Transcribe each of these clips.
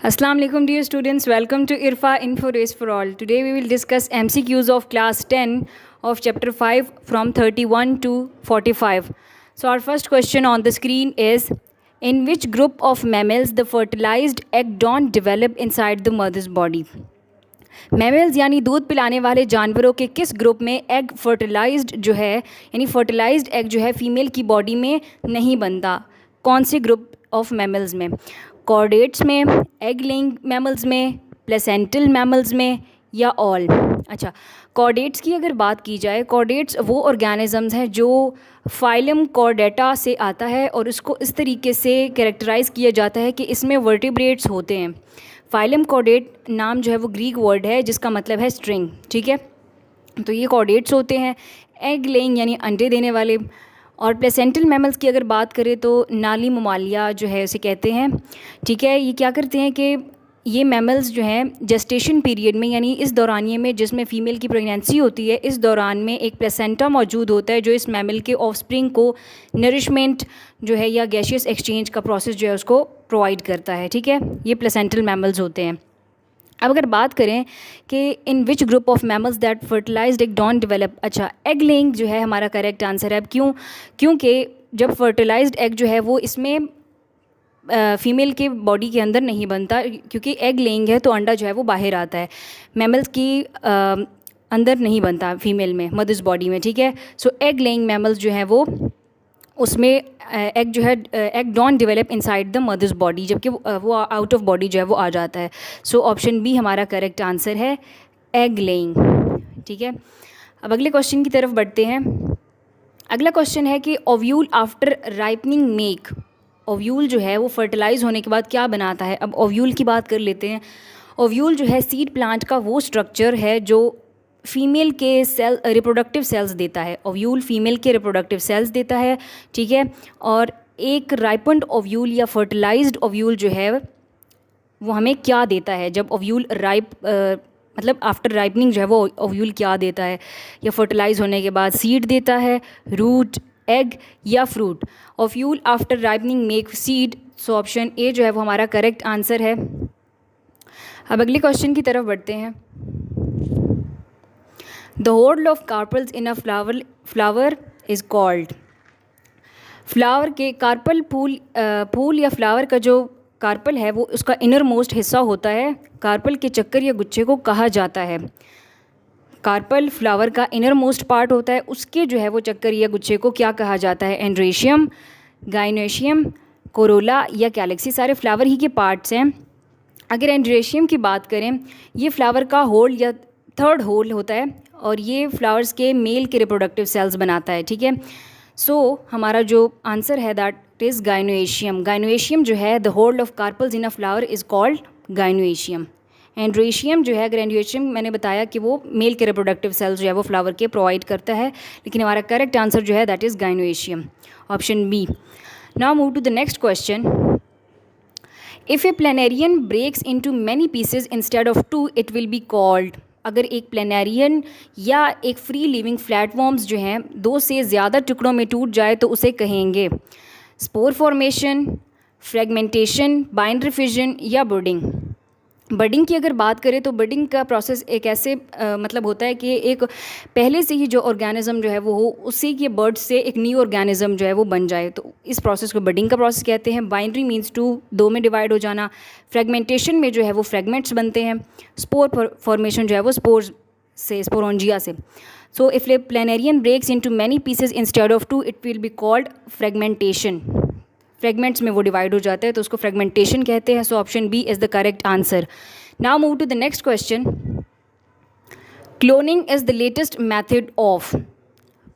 Assalamu alaikum dear students, welcome to IRFA Info Race for All. Today we will discuss MCQs of class 10 of chapter 5 from 31 to 45. So our first question on the screen is, in which group of mammals the fertilized egg don't develop inside the mother's body? Mammals यानी दूध पिलाने वाले जानवरों के किस group में egg fertilised जो है यानी फर्टिलाइज्ड एग जो है फीमेल की बॉडी में नहीं बनता? कौन से ग्रुप ऑफ मैमल्स में? कॉर्डेट्स में, एग लेइंग मैमल्स में, प्लेसेंटल मैमल्स में या ऑल? अच्छा, कॉर्डेट्स की अगर बात की जाए, कॉर्डेट्स वो ऑर्गेनिजम्स हैं जो फाइलम कॉर्डेटा से आता है और उसको इस तरीके से कैरेक्टराइज़ किया जाता है कि इसमें वर्टिब्रेट्स होते हैं। फाइलम कॉर्डेट नाम जो है वो ग्रीक वर्ड है जिसका मतलब है स्ट्रिंग, ठीक है। तो ये कॉर्डेट्स होते हैं, एग लेइंग यानी अंडे देने वाले। और प्लेसेंटल मैमल्स की अगर बात करें तो नाली ममालिया जो है उसे कहते हैं, ठीक है। ये क्या करते हैं कि ये मैमल्स जो हैं जेस्टेशन पीरियड में यानी इस दौरानिए में जिसमें फ़ीमेल की प्रेगनेंसी होती है, इस दौरान में एक प्लेसेंटा मौजूद होता है जो इस मैमल के ऑफस्प्रिंग को नरिशमेंट जो है या गैशियस एक्सचेंज का प्रोसेस जो है उसको प्रोवाइड करता है, ठीक है। ये प्लेसेंटल मैमल्स होते हैं। अब अगर बात करें कि in which group of mammals that fertilised egg don't develop, अच्छा एग लेइंग जो है हमारा करेक्ट आंसर है। अब क्योंकि जब फर्टिलाइज्ड एग जो है वो इसमें फ़ीमेल के बॉडी के अंदर नहीं बनता, क्योंकि एग लेइंग है तो अंडा जो है वो बाहर आता है, मैमल्स की अंदर नहीं बनता फ़ीमेल में, मदर्स बॉडी में, ठीक है। सो एग लेइंग मैमल्स जो हैं वो उसमें एग जो है egg don't develop inside the mother's body, जबकि वो आउट ऑफ बॉडी जो है वो आ जाता है। सो ऑप्शन बी हमारा करेक्ट आंसर है, एग लेइंग, ठीक है। अब अगले क्वेश्चन की तरफ बढ़ते हैं। अगला क्वेश्चन है कि ovule after ripening make, ovule जो है वो फर्टिलाइज़ होने के बाद क्या बनाता है? अब ओव्यूल की बात कर लेते हैं। ओव्यूल जो है सीड प्लांट का वो स्ट्रक्चर है जो फीमेल के सेल रिप्रोडक्टिव सेल्स देता है। ओव्यूल फीमेल के रिप्रोडक्टिव सेल्स देता है, ठीक है। और एक राइपन्ड ओव्यूल या फर्टिलाइज्ड ओव्यूल जो है वो हमें क्या देता है? जब ओव्यूल मतलब आफ्टर राइपनिंग जो है वो ओव्यूल क्या देता है या फर्टिलाइज होने के बाद? सीड देता है, रूट, एग या fruit? Ovule after ripening make seed, so option A जो है वो हमारा करेक्ट आंसर है। अब अगले क्वेश्चन की तरफ बढ़ते हैं। The hold of carpels in a flower is called, flower के कार्पल फूल या फ्लावर का जो कार्पल है वो उसका इनर मोस्ट हिस्सा होता है, कार्पल के चक्कर या गुच्छे को कहा जाता है। कार्पल फ्लावर का इनर मोस्ट पार्ट होता है, उसके जो है वो चक्कर या गुच्छे को क्या कहा जाता है? एंड्रेशियम, गाइनोशियम, कोरोला या कैलेक्सी? सारे फ्लावर ही के पार्ट्स हैं। अगर एंड्रेशियम की बात करें, ये फ्लावर का होल या थर्ड होल होता है और ये फ्लावर्स के मेल के रिप्रोडक्टिव सेल्स बनाता है, ठीक है। सो हमारा जो आंसर है दैट इज़ गाइनोशियम। गाइनोशियम जो है the hold of carpels in a flower is called gynoecium. Androecium जो है, अगर एंड्रेशियम मैंने बताया कि वो मेल के रिप्रोडक्टिव सेल्स जो है वो फ्लावर के प्रोवाइड करता है, लेकिन हमारा करेक्ट आंसर जो है that is gynoecium, option B. Now move to the next question. If a planarian breaks into many pieces instead of two it will be called, अगर एक प्लेनेरियन या एक फ्री लिविंग फ्लैटफॉर्म्स जो हैं दो से ज़्यादा टुकड़ों में टूट जाए तो उसे कहेंगे spore formation, fragmentation, binary fission या बर्डिंग? बर्डिंग की अगर बात करें तो बर्डिंग का प्रोसेस एक ऐसे मतलब होता है कि एक पहले से ही जो ऑर्गेनिज्म जो है वो हो, उसी के बर्ड से एक न्यू ऑर्गेनिज्म जो है वो बन जाए, तो इस प्रोसेस को बर्डिंग का प्रोसेस कहते हैं। बाइंडरी मीन्स टू, दो में डिवाइड हो जाना। फ्रेगमेंटेशन में जो है वो फ्रेगमेंट्स बनते हैं। स्पोर फॉर्मेशन जो है वो स्पोर्स से, स्पोरोंजिया से। So if a planarian breaks into many pieces instead of two it will be called fragmentation. Fragments में वो डिवाइड हो जाते हैं तो उसको फ्रेगमेंटेशन कहते हैं। So option B is the correct answer. Now move to the next question. Cloning is the latest method of,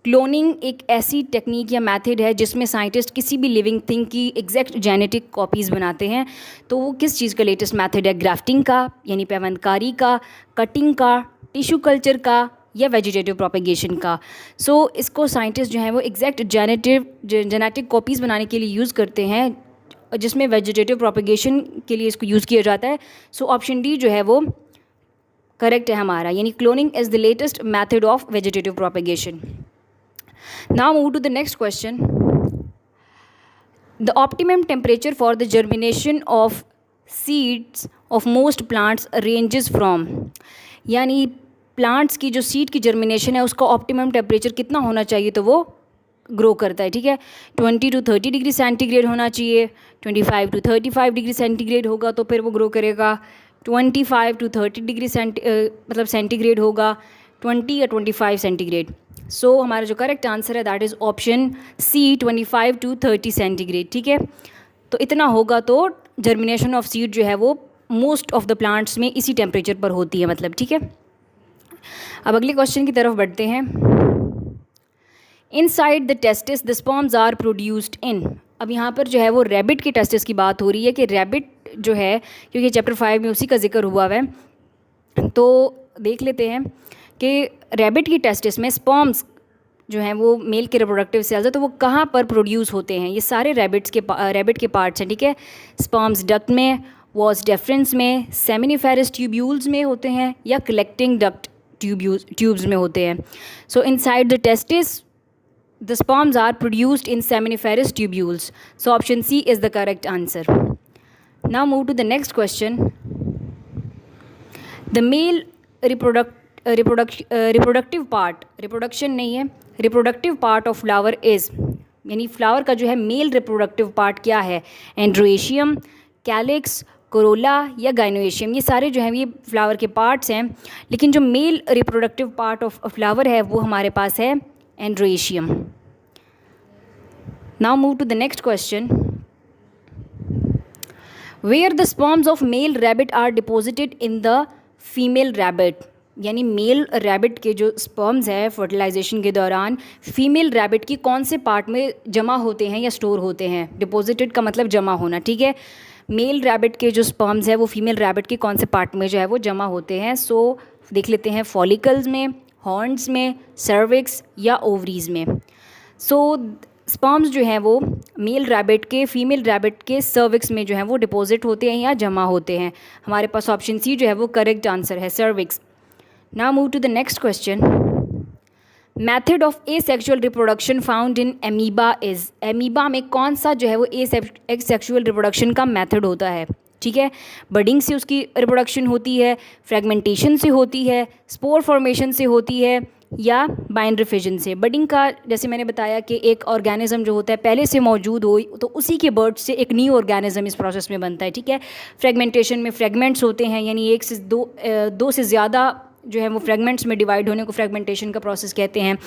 cloning एक ऐसी टेक्निक या मेथड है जिसमें साइंटिस्ट किसी भी लिविंग थिंग की एग्जैक्ट जेनेटिक कॉपीज़ बनाते हैं। तो वो किस चीज़ का लेटेस्ट मेथड है? ग्राफ्टिंग का यानी पैवंतकारी का, कटिंग का, टिश्यू कल्चर का या वेजिटेटिव प्रोपेगेशन का? सो इसको साइंटिस्ट जो है वो एग्जैक्ट जेनेटिक कॉपीज़ बनाने के लिए यूज़ करते हैं, जिसमें वेजिटेटिव प्रोपेगेशन के लिए इसको यूज़ किया जाता है। सो ऑप्शन डी जो है वो करेक्ट है हमारा, यानी cloning is the latest method of vegetative propagation. Now move to the next question. The optimum temperature for the germination of seeds of most plants ranges from, यानी plants की जो seed की जर्मिनेशन है उसका optimum temperature कितना होना चाहिए तो वो ग्रो करता है, ठीक है। 20 to 30 डिग्री सेंटीग्रेड होना चाहिए, 25 to 35 डिग्री सेंटीग्रेड होगा तो फिर वो ग्रो करेगा, 25 to 30 डिग्री मतलब सेंटीग्रेड होगा, 20 या 25 सेंटीग्रेड। सो हमारा जो करेक्ट आंसर है that is option C, 25 to 30 centigrade, ठीक है। तो इतना होगा तो जर्मिनेशन ऑफ सीड जो है वो मोस्ट ऑफ द प्लांट्स में इसी टेम्परेचर पर होती है, मतलब, ठीक है। अब अगले क्वेश्चन की तरफ बढ़ते हैं। Inside the testis the sperms are produced in. अब यहाँ पर जो है वो रैबिट के टेस्टिस की बात हो रही है कि रैबिट जो है, क्योंकि चैप्टर 5 में उसी का जिक्र हुआ है, तो देख लेते हैं कि रैबिट की टेस्टिस में स्पर्म्स जो हैं वो मेल के रिप्रोडक्टिव सेल्स है, तो वो कहाँ पर प्रोड्यूस होते हैं। ये सारे रैबिट के पार्ट्स हैं, ठीक है। स्पर्म्स डक्ट में, वॉस डेफरेंस में, सेमिनिफेरस ट्यूब्यूल्स में होते हैं या कलेक्टिंग डक्ट ट्यूब्स में होते हैं। सो inside the testis the sperms are produced in seminiferous tubules. So option C is the correct answer. Now move to the next question. The male reproductive part, reproduction नहीं है, reproductive part of flower is, यानी flower का जो है male reproductive part क्या है, एंड्रोएशियम, calyx, Corolla या गाइनोएशियम। ये सारे जो हैं ये फ्लावर के पार्ट्स हैं, लेकिन जो male reproductive part of flower है वो हमारे पास है एंड्रोएशियम। Now move to the next question. Where the sperms of male rabbit are deposited in the female rabbit, यानी मेल रैबिट के जो स्पर्म्स हैं फर्टिलाइजेशन के दौरान फीमेल रैबिट की कौन से पार्ट में जमा होते हैं या स्टोर होते हैं। डिपॉजिटेड का मतलब जमा होना, ठीक है। मेल रैबिट के जो स्पर्म्स है वो फीमेल रैबिट के कौन से पार्ट में जो है वो जमा होते हैं। सो देख लेते हैं, फॉलिकल्स में, हॉर्न्स में, सर्विक्स या ओवरीज में। सो स्पर्म्स जो हैं वो मेल रैबिट के फीमेल रैबिट के सर्विक्स में जो है वो डिपॉजिट होते हैं या जमा होते हैं। हमारे पास ऑप्शन सी जो है वो करेक्ट आंसर है, cervix. Now move to the next question. Method of asexual reproduction found in amoeba is. Amoeba में कौन सा जो है वो एसेक्सुअल रिप्रोडक्शन का मेथड होता है, ठीक है। बडिंग से उसकी रिप्रोडक्शन होती है, फ्रेगमेंटेशन से होती है, स्पोर फॉर्मेशन से होती है या बाइंडरी फिजन से। बडिंग का जैसे मैंने बताया कि एक ऑर्गेनिज्म जो होता है पहले से मौजूद हो तो उसी के बर्ड से एक न्यू ऑर्गेनिज्म इस प्रोसेस में बनता है, ठीक है। फ्रेगमेंटेशन में फ्रेगमेंट्स होते हैं, यानी एक से दो से ज़्यादा जो है वो फ्रेगमेंट्स में डिवाइड होने को फ्रेगमेंटेशन का प्रोसेस कहते हैं।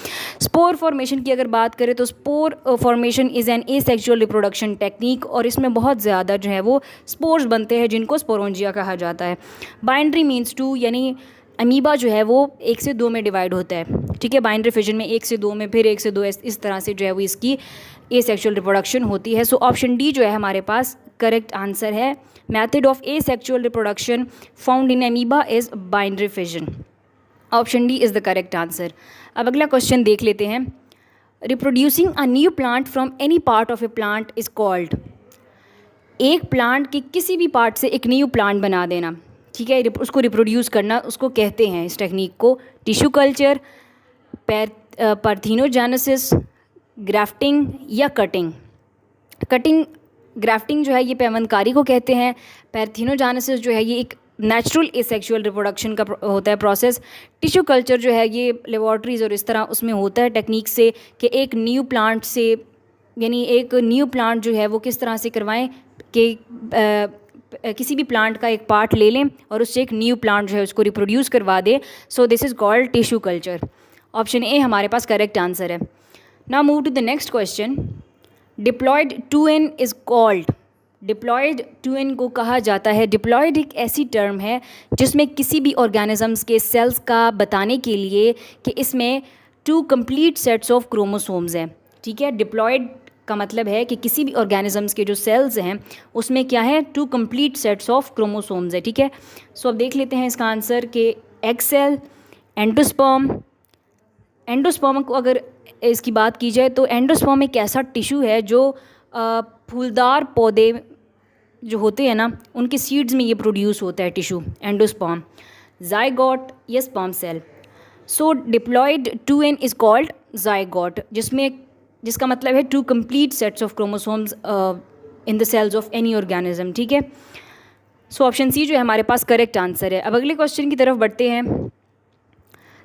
स्पोर फॉर्मेशन की अगर बात करें तो spore formation is an asexual reproduction technique, और इसमें बहुत ज़्यादा जो है वो स्पोर्स बनते हैं जिनको स्पोरोंजिया कहा जाता है। बाइंड्री मीन्स टू, यानी अमीबा जो है वो 1 से 2 में डिवाइड होता है, ठीक है। बाइंड्री फिजन में 1 से 2 में, फिर 1 से 2, इस तरह से जो है वो इसकी एसेक्सुअल रिप्रोडक्शन होती है। सो ऑप्शन डी जो है हमारे पास करेक्ट आंसर है। Method of asexual reproduction found in amoeba is boundary fission. Option D is the correct answer. अब अगला क्वेश्चन देख लेते हैं। Reproducing a new plant from any part of A plant is called. एक plant के किसी भी पार्ट से एक न्यू प्लांट बना देना, ठीक है, उसको रिप्रोड्यूस करना, उसको कहते हैं इस टेक्निक को टिश्यू कल्चर, पार्थेनोजेनेसिस, ग्राफ्टिंग या कटिंग। ग्राफ्टिंग जो है ये पैवंदकारी को कहते हैं। पार्थेनोजेनेसिस जो है ये एक नेचुरल एसेक्सुअल रिप्रोडक्शन का होता है प्रोसेस। टिश्यू कल्चर जो है ये लेबॉर्ट्रीज़ और इस तरह उसमें होता है टेक्निक से कि एक न्यू प्लांट से, यानी एक न्यू प्लांट जो है वो किस तरह से करवाएं कि किसी भी प्लांट का एक पार्ट ले लें और उससे एक न्यू प्लांट जो है उसको रिप्रोड्यूस करवा दे। So this is called tissue culture. Option A हमारे पास करेक्ट आंसर है। Now move to the next question. Diploid two N is called. Diploid two N को कहा जाता है, डिप्लॉयड एक ऐसी टर्म है जिसमें किसी भी ऑर्गेनिजम्स के सेल्स का बताने के लिए कि इसमें 2 कंप्लीट सेट्स ऑफ क्रोमोसोम्स हैं, ठीक है। डिप्लॉयड का मतलब है कि किसी भी ऑर्गेनिजम्स के जो सेल्स हैं उसमें क्या है, 2 कंप्लीट सेट्स ऑफ क्रोमोसोम्स है, ठीक है। सो अब देख लेते हैं इसका आंसर कि एग सेल, एंडोस्पर्म। एंडोस्पर्म को अगर इसकी बात की जाए तो एंडोस्पर्म एक ऐसा टिश्यू है जो फूलदार पौधे जो होते हैं ना उनके सीड्स में ये प्रोड्यूस होता है टिश्यू, एंडोस्पर्म। जाइगोट या sperm cell. So diploid two N is called zygote, जिसका मतलब है 2 complete sets of chromosomes in the cells of any organism, ठीक है। सो ऑप्शन सी जो है हमारे पास करेक्ट आंसर है। अब अगले क्वेश्चन की तरफ बढ़ते हैं।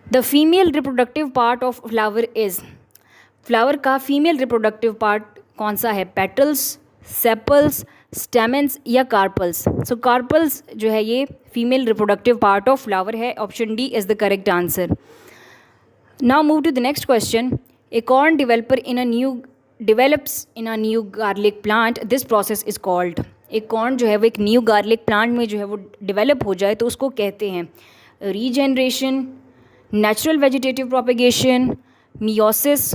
The female reproductive part of flower is, flower का फीमेल रिप्रोडक्टिव पार्ट कौन सा है? पेटल्स, सेपल्स, स्टेमेंस या कार्पल्स? सो कार्पल्स जो है ये female reproductive part of flower है। Option D is the correct answer. Now move to the next question. A corn develops in a new garlic plant, this process is called, एक corn जो है वो एक new garlic plant में जो है वो डेवलप हो जाए तो उसको कहते हैं regeneration, natural vegetative propagation, meiosis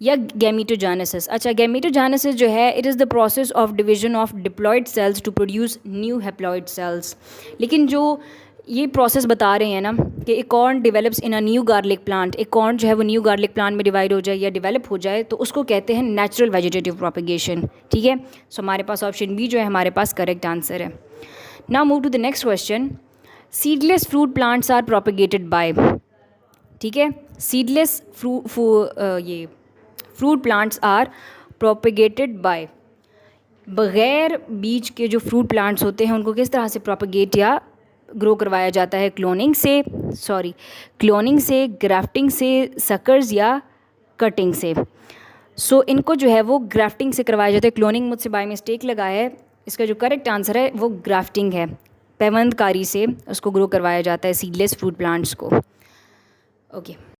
या गैमीटोजेनेसिस। अच्छा, गैमीटोजेनेसिस जो है it is the process of division of diploid cells to produce new haploid cells. लेकिन जो ये प्रोसेस बता रहे हैं ना कि एक corn develops in a new garlic plant, एक कॉर्न जो है वो न्यू गार्लिक प्लांट में डिवाइड हो जाए या डेवलप हो जाए तो उसको कहते हैं नेचुरल वेजिटेटिव प्रोपेगेशन। ठीक है, सो हमारे पास ऑप्शन बी जो है हमारे पास करेक्ट आंसर है। Now move to the next question. Seedless fruit plants are propagated by, ठीक है, seedless fruit plants are propagated by, बग़ैर बीज के जो फ्रूट प्लांट्स होते हैं उनको किस तरह से प्रोपेगेट या ग्रो करवाया जाता है? क्लोनिंग से, ग्राफ्टिंग से, सकर्स या कटिंग से? सो इनको जो है वो ग्राफ्टिंग से करवाया जाता है। क्लोनिंग मुझसे बाय मिस्टेक लगा है, इसका जो करेक्ट आंसर है वो ग्राफ्टिंग है। पैवंदकारी से उसको ग्रो करवाया जाता है सीडलेस फ्रूट प्लांट्स को। ओके।